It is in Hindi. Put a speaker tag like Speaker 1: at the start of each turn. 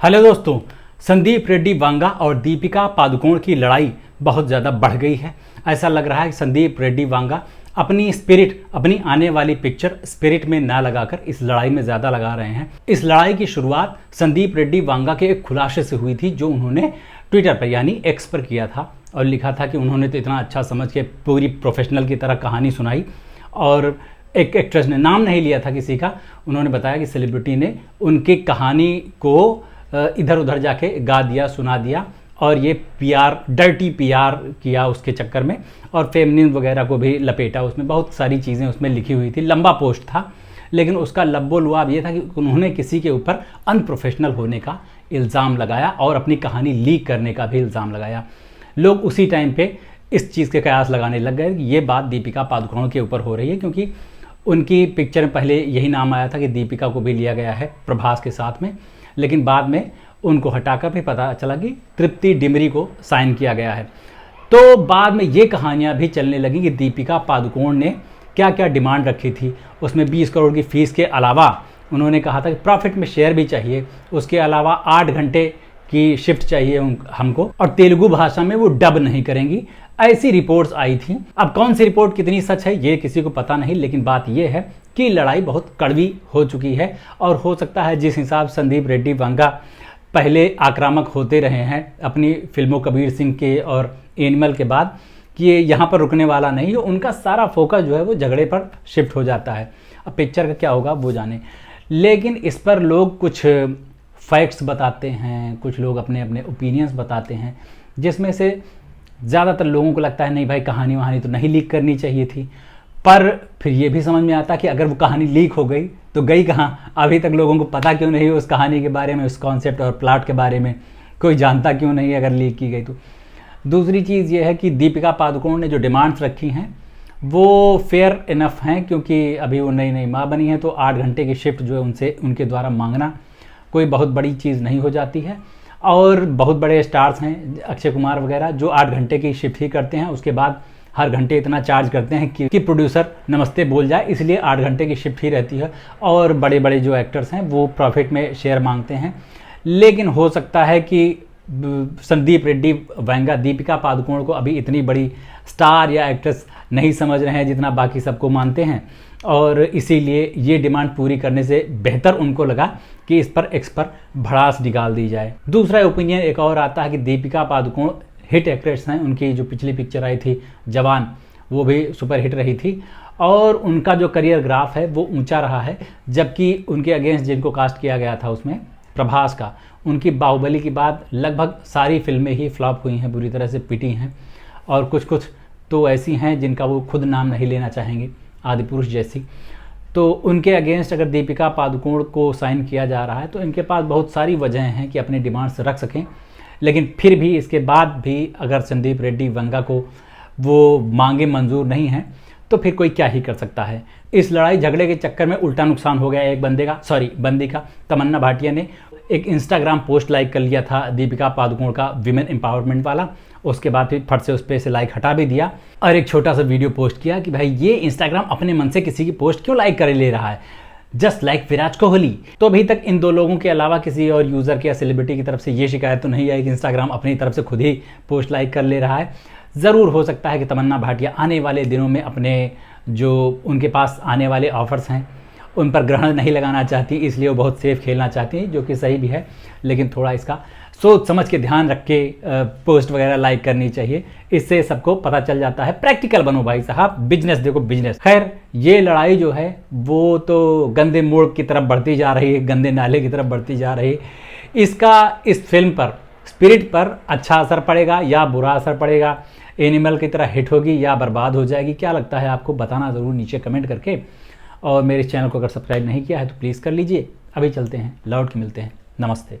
Speaker 1: हेलो दोस्तों, संदीप रेड्डी वांगा और दीपिका पादुकोण की लड़ाई बहुत ज़्यादा बढ़ गई है। ऐसा लग रहा है कि संदीप रेड्डी वांगा अपनी आने वाली पिक्चर स्पिरिट में ना लगाकर इस लड़ाई में ज़्यादा लगा रहे हैं। इस लड़ाई की शुरुआत संदीप रेड्डी वांगा के एक खुलासे से हुई थी, जो उन्होंने ट्विटर पर यानी एक्स पर किया था और लिखा था कि उन्होंने तो इतना अच्छा समझ के पूरी प्रोफेशनल की तरह कहानी सुनाई और एक एक्ट्रेस ने नाम नहीं लिया था किसी का। उन्होंने बताया कि सेलिब्रिटी ने उनकी कहानी को इधर उधर जाके गा दिया, सुना दिया और ये डर्टी पीआर किया उसके चक्कर में और फेमिनिन वगैरह को भी लपेटा। उसमें बहुत सारी चीज़ें उसमें लिखी हुई थी, लंबा पोस्ट था, लेकिन उसका लब्बो लुआब ये था कि उन्होंने किसी के ऊपर अनप्रोफेशनल होने का इल्ज़ाम लगाया और अपनी कहानी लीक करने का भी इल्ज़ाम लगाया। लोग उसी टाइम पे इस चीज़ के कयास लगाने लग गए कि ये बात दीपिका पादुकोण के ऊपर हो रही है, क्योंकि उनकी पिक्चर में पहले यही नाम आया था कि दीपिका को भी लिया गया है प्रभास के साथ में, लेकिन बाद में उनको हटाकर भी पता चला कि तृप्ति डिमरी को साइन किया गया है। तो बाद में ये कहानियाँ भी चलने लगी कि दीपिका पादुकोण ने क्या क्या डिमांड रखी थी। उसमें 20 करोड़ की फ़ीस के अलावा उन्होंने कहा था कि प्रॉफिट में शेयर भी चाहिए, उसके अलावा 8 घंटे की शिफ्ट चाहिए हमको, और तेलुगु भाषा में वो डब नहीं करेंगी। ऐसी रिपोर्ट्स आई थी। अब कौन सी रिपोर्ट कितनी सच है ये किसी को पता नहीं, लेकिन बात ये है कि लड़ाई बहुत कड़वी हो चुकी है और हो सकता है जिस हिसाब संदीप रेड्डी वांगा पहले आक्रामक होते रहे हैं अपनी फिल्मों कबीर सिंह के और एनिमल के बाद, कि ये यहाँ पर रुकने वाला नहीं है। उनका सारा फोकस जो है वो झगड़े पर शिफ्ट हो जाता है। अब पिक्चर का क्या होगा वो जाने, लेकिन इस पर लोग कुछ फैक्ट्स बताते हैं, कुछ लोग अपने अपने ओपिनियंस बताते हैं, जिसमें से ज़्यादातर लोगों को लगता है नहीं भाई कहानी वहानी तो नहीं लीक करनी चाहिए थी। पर फिर ये भी समझ में आता कि अगर वो कहानी लीक हो गई तो गई कहाँ, अभी तक लोगों को पता क्यों नहीं उस कहानी के बारे में, उस कॉन्सेप्ट और प्लॉट के बारे में कोई जानता क्यों नहीं अगर लीक की गई तो। दूसरी चीज़ ये है कि दीपिका पादुकोण ने जो डिमांड्स रखी हैं वो फेयर इनफ हैं, क्योंकि अभी वो नई नई माँ बनी है, तो 8 घंटे की शिफ्ट जो है उनसे उनके द्वारा मांगना कोई बहुत बड़ी चीज़ नहीं हो जाती है। और बहुत बड़े स्टार्स हैं अक्षय कुमार वगैरह जो 8 घंटे की शिफ्ट ही करते हैं, उसके बाद हर घंटे इतना चार्ज करते हैं कि प्रोड्यूसर नमस्ते बोल जाए, इसलिए 8 घंटे की शिफ्ट ही रहती है। और बड़े बड़े जो एक्टर्स हैं वो प्रॉफिट में शेयर मांगते हैं। लेकिन हो सकता है कि संदीप रेड्डी वांगा दीपिका पादुकोण को अभी इतनी बड़ी स्टार या एक्ट्रेस नहीं समझ रहे हैं जितना बाकी सबको मानते हैं, और इसीलिए ये डिमांड पूरी करने से बेहतर उनको लगा कि इस पर एक्स पर भड़ास निकाल दी जाए। दूसरा ओपिनियन एक और आता है कि दीपिका पादुकोण हिट एक्ट्रेस हैं। उनकी जो पिछली पिक्चर आई थी जवान, वो भी सुपर हिट रही थी और उनका जो करियर ग्राफ है वो ऊंचा रहा है, जबकि उनके अगेंस्ट जिनको कास्ट किया गया था उसमें प्रभास का, उनकी बाहुबली के बाद लगभग सारी फिल्में ही फ्लॉप हुई हैं, बुरी तरह से पिटी हैं, और कुछ कुछ तो ऐसी हैं जिनका वो खुद नाम नहीं लेना चाहेंगे, आदिपुरुष जैसी। तो उनके अगेंस्ट अगर दीपिका पादुकोण को साइन किया जा रहा है तो इनके पास बहुत सारी वजहें हैं कि अपने डिमांड्स रख सकें। लेकिन फिर भी इसके बाद भी अगर संदीप रेड्डी वांगा को वो मांगे मंजूर नहीं हैं तो फिर कोई क्या ही कर सकता है। इस लड़ाई झगड़े के चक्कर में उल्टा नुकसान हो गया एक बंदी का। तमन्ना भाटिया ने एक इंस्टाग्राम पोस्ट लाइक कर लिया था दीपिका पादुकोण का, विमेन एम्पावरमेंट वाला। उसके बाद फिर फट से उस पर से लाइक हटा भी दिया और एक छोटा सा वीडियो पोस्ट किया कि भाई ये इंस्टाग्राम अपने मन से किसी की पोस्ट क्यों लाइक कर ले रहा है, जस्ट लाइक विराट कोहली। तो अभी तक इन दो लोगों के अलावा किसी और यूज़र के या सेलिब्रिटी की तरफ से ये शिकायत तो नहीं आई कि इंस्टाग्राम अपनी तरफ से खुद ही पोस्ट लाइक कर ले रहा है। ज़रूर हो सकता है कि तमन्ना भाटिया आने वाले दिनों में अपने जो उनके पास आने वाले ऑफर्स हैं उन पर ग्रहण नहीं लगाना चाहती, इसलिए वो बहुत सेफ खेलना चाहती हैं, जो कि सही भी है। लेकिन थोड़ा इसका सोच समझ के ध्यान रख के पोस्ट वगैरह लाइक करनी चाहिए, इससे सबको पता चल जाता है। प्रैक्टिकल बनो भाई साहब, बिजनेस देखो बिजनेस। खैर ये लड़ाई जो है वो तो गंदे मोड़ की तरफ बढ़ती जा रही है, गंदे नाले की तरफ बढ़ती जा रही है। इसका इस फिल्म पर, स्पिरिट पर अच्छा असर पड़ेगा या बुरा असर पड़ेगा, एनिमल की तरह हिट होगी या बर्बाद हो जाएगी, क्या लगता है आपको बताना ज़रूर नीचे कमेंट करके। और मेरे चैनल को अगर सब्सक्राइब नहीं किया है तो प्लीज़ कर लीजिए। अभी चलते हैं, लौट के मिलते हैं, नमस्ते।